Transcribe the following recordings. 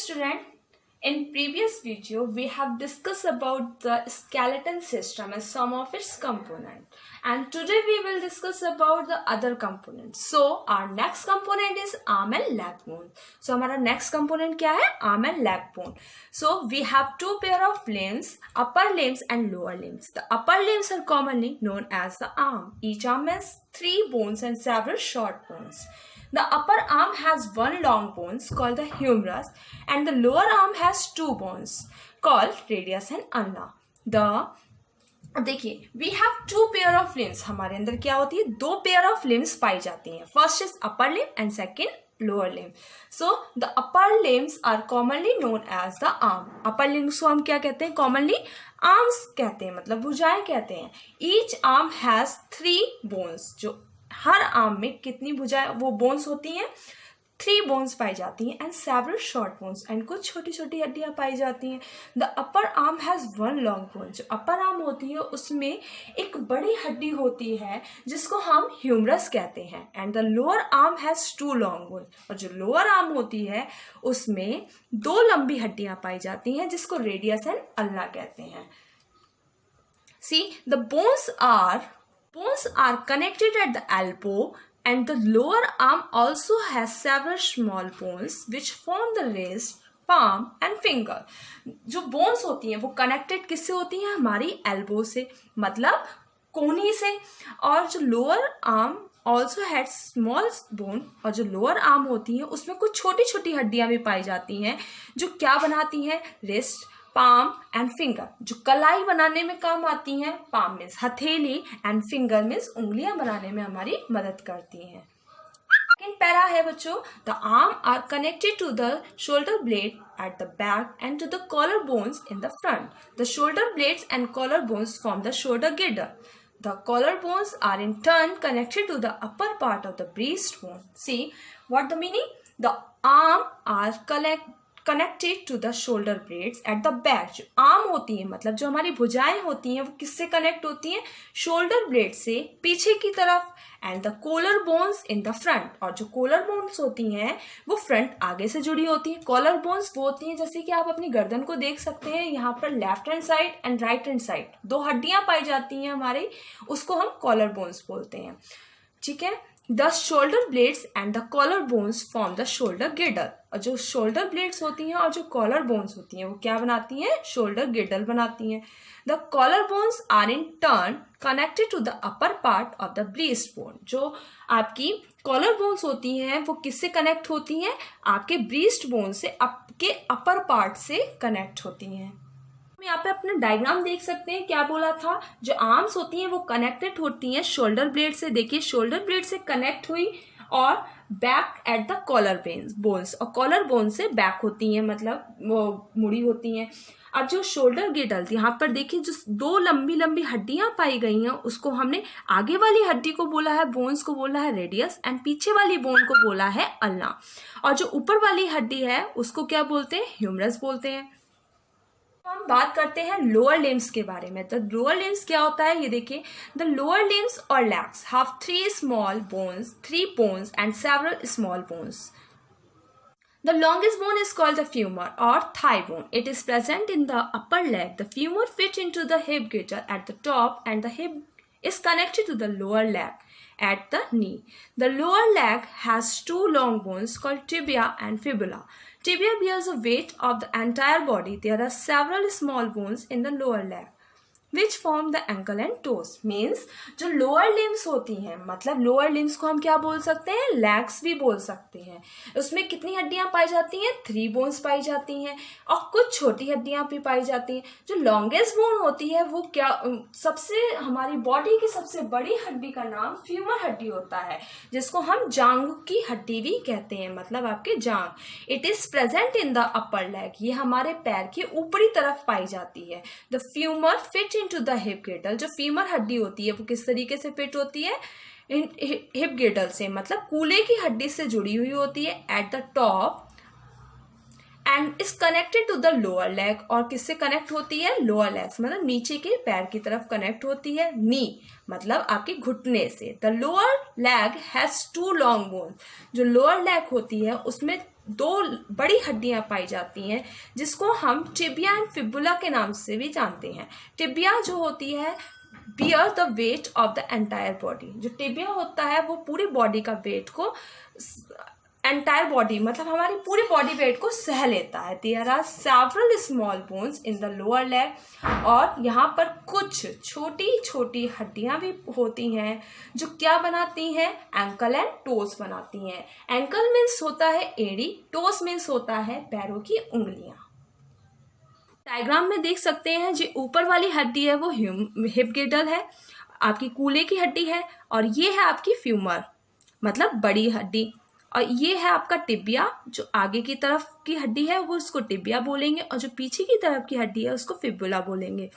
student, in previous video we have discussed about the skeleton system and some of its components, and today we will discuss about the other components. So our next component is arm and leg bone. So हमारा next component क्या है? Arm and leg bone. So we have two pair of limbs, upper limbs and lower limbs. The upper limbs are commonly known as the arm. Each arm has 3 bones and several short bones. The upper arm has one long bone called the humerus and the lower arm has 2 bones called radius and ulna. देखिए we have 2 pair of limbs. हमारे अंदर क्या होती है? 2 pair of limbs पाई जाती हैं. First is upper limb and second lower limb. So the upper limbs are commonly known as the arm. Upper limbs को हम क्या कहते हैं? Commonly arms कहते हैं, मतलब भुजाएं कहते हैं. Each arm has 3 bones. जो हर आर्म में कितनी भुजाएं वो बोन्स होती हैं? 3 बोन्स पाई जाती हैं and several short bones and कुछ छोटी छोटी हड्डियां पाई जाती हैं. The upper arm has 1 long bone. जो अपर आर्म होती है उसमें एक बड़ी हड्डी होती है जिसको हम ह्यूमरस कहते हैं and the lower arm has 2 long bone. और जो लोअर आर्म होती है उसमें 2 लंबी हड्डियां पाई जाती हैं जिसको रेडियस एंड अल्ना कहते हैं. See the Bones are connected at the elbow and the lower arm also has several small bones which form the wrist, palm and finger. जो bones होती हैं वो connected किससे होती हैं? हमारी elbow से, मतलब कोहनी से. और जो lower arm also has small bone और जो lower arm होती है उसमें कुछ छोटी छोटी हड्डियां भी पाई जाती हैं जो क्या बनाती हैं? wrist, palm and finger. जो कलाई बनाने में काम आती हैं. पाम मीन्स हथेली एंड फिंगर मीन्स उंगलियां बनाने में हमारी मदद करती हैं. सेकंड पैरा है बच्चों. The arm are connected to the shoulder blade at the back and to the collar bones in the front. The shoulder blades and collar bones form the shoulder girdle. The collar bones are in turn connected to the upper part of the breastbone. See what the meaning? The arm are connected to the shoulder blades at the back. जो arm होती है मतलब जो हमारी भुजाएं होती हैं वो किससे कनेक्ट होती हैं? शोल्डर ब्लेड से पीछे की तरफ. And the collar bones in the front. और जो कॉलर बोन्स होती हैं वो फ्रंट आगे से जुड़ी होती हैं. कॉलर बोन्स वो होती हैं जैसे कि आप अपनी गर्दन को देख सकते हैं. यहाँ पर left hand side and right hand side 2 हड्डियां पाई जाती हैं हमारी, उसको हम कॉलर बोन्स बोलते हैं. ठीक है. The shoulder blades and the collar bones form the shoulder girdle. और जो shoulder blades होती हैं और जो collar bones होती हैं वो क्या बनाती हैं? shoulder girdle बनाती हैं. The collar bones are in turn connected to the upper part of the breastbone. जो आपकी collar bones होती हैं वो किससे कनेक्ट होती हैं? आपके breastbone से, आपके upper part से कनेक्ट होती हैं. यहाँ पे अपना डायग्राम देख सकते हैं. क्या बोला था? जो आर्म्स होती हैं वो कनेक्टेड होती हैं शोल्डर ब्लेड से. देखिए शोल्डर ब्लेड से कनेक्ट हुई और back at the collar bones, और कॉलर बोन से बैक होती हैं, मतलब वो मुड़ी होती हैं. अब जो शोल्डर गिर्डल थी यहाँ पर देखिए जो 2 लंबी लंबी हड्डियां पाई गई हैं उसको हमने आगे वाली हड्डी को बोला है, बोन्स को बोला है रेडियस एंड पीछे वाली बोन को बोला है अल्ना. और जो ऊपर वाली हड्डी है उसको क्या बोलते हैं? ह्यूमरस बोलते हैं. हम बात करते हैं लोअर लिम्स के बारे में. तो लोअर लिम्स क्या होता है ये देखिए. द लोअर लिम्स और legs have 3 small bones, 3 bones and several small bones. The longest bone is called the femur or thigh bone. It is present in the upper leg. The femur fits into the hip girdle at the top and the hip is connected to the lower leg at the knee. The lower leg has 2 long bones called tibia and fibula. Tibia bears the weight of the entire body. There are several small bones in the lower leg which form the ankle and toes. Means जो lower limbs होती हैं, मतलब lower limbs को हम क्या बोल सकते हैं? legs भी बोल सकते हैं. उसमें कितनी हड्डियां पाई जाती हैं? 3 bones पाई जाती हैं और कुछ छोटी हड्डियां भी पाई जाती हैं. जो longest bone होती है वो क्या, सबसे हमारी बॉडी की सबसे बड़ी हड्डी का नाम फ्यूमर हड्डी होता है जिसको हम जांघ की हड्डी भी कहते हैं, मतलब आपके जांघ. It is present in the upper leg. ये हमारे पैर की ऊपरी तरफ पाई जाती है. The femur fit into the hip girdle. जो फीमर हड्डी होती है वो किस तरीके से फिट होती है? हिप गिर्डल से, मतलब कूल्हे की हड्डी से जुड़ी हुई होती है at the top end is connected to the lower leg. और किससे कनेक्ट होती है? लोअर लेग्स, मतलब नीचे के पैर की तरफ कनेक्ट होती है. नी मतलब आपके घुटने से. The lower leg has 2 long bone. जो लोअर लेग होती है उसमें दो बड़ी हड्डियां पाई जाती हैं जिसको हम टिबिया एंड फिबुला के नाम से भी जानते हैं। टिबिया जो होती है bear the weight of the entire body. जो टिबिया होता है वो पूरी बॉडी का वेट को, एंटायर बॉडी मतलब हमारी पूरी बॉडी वेट को सह लेता है। There are several small bones in the lower leg, और यहाँ पर कुछ छोटी छोटी हड्डियां भी होती हैं जो क्या बनाती हैं, एंकल एंड टोस बनाती हैं। एंकल मीन्स होता है एड़ी, टोस मीन्स होता है पैरों की उंगलियां। डायग्राम में देख सकते हैं जो ऊपर वाली हड्डी है वो हिप गिर्डल है, आपकी कूल्हे की हड्डी है, और ये है आपकी फ्यूमर मतलब बड़ी हड्डी, और ये है आपका टिबिया। जो आगे की तरफ की हड्डी है वो उसको टिबिया बोलेंगे, और जो पीछे की तरफ की हड्डी है उसको फिबुला बोलेंगे।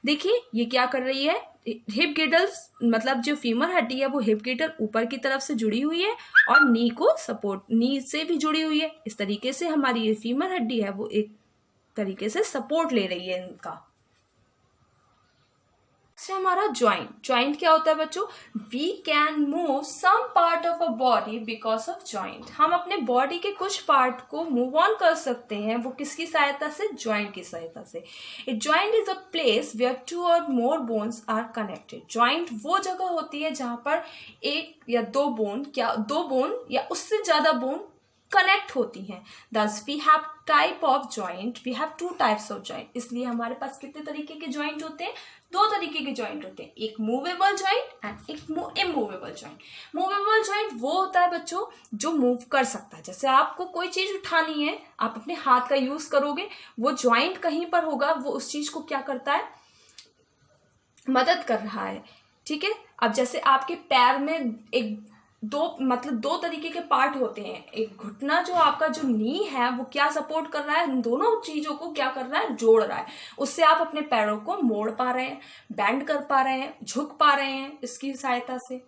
देखिए ये क्या कर रही है, हिप गिर्डल मतलब जो फीमर हड्डी है वो हिप गिर्डल ऊपर की तरफ से जुड़ी हुई है और नी को सपोर्ट, नी से भी जुड़ी हुई है। इस तरीके से हमारी ये फीमर हड्डी है वो एक तरीके से सपोर्ट ले रही है इनका। हमारा ज्वाइंट क्या होता है बच्चों, we can move some part of a body because of joint. हम अपने बॉडी के कुछ पार्ट को मूव ऑन कर सकते हैं, वो किसकी सहायता से, ज्वाइंट की सहायता से। A joint is a place where 2 or more bones are connected. Joint वो जगह होती है जहां पर एक या दो बोन या उससे ज्यादा बोन कनेक्ट होती हैं। Thus we have type of joint, we have 2 types of joint. इसलिए हमारे पास कितने तरीके के ज्वाइंट होते हैं, 2 तरीके के ज्वाइंट होते हैं, एक मूवेबल ज्वाइंट एंड एक इमूवेबल ज्वाइंट। मूवेबल ज्वाइंट वो होता है बच्चों जो मूव कर सकता है। जैसे आपको कोई चीज उठानी है, आप अपने हाथ का यूज करोगे, वो ज्वाइंट कहीं पर होगा, वो उस चीज को क्या करता है, मदद कर रहा है। ठीक है, अब जैसे आपके पैर में दो तरीके के पार्ट होते हैं। एक घुटना जो आपका जो नी है वो क्या सपोर्ट कर रहा है, इन दोनों चीजों को क्या कर रहा है, जोड़ रहा है। उससे आप अपने पैरों को मोड़ पा रहे हैं, बेंड कर पा रहे हैं, झुक पा रहे हैं इसकी सहायता से।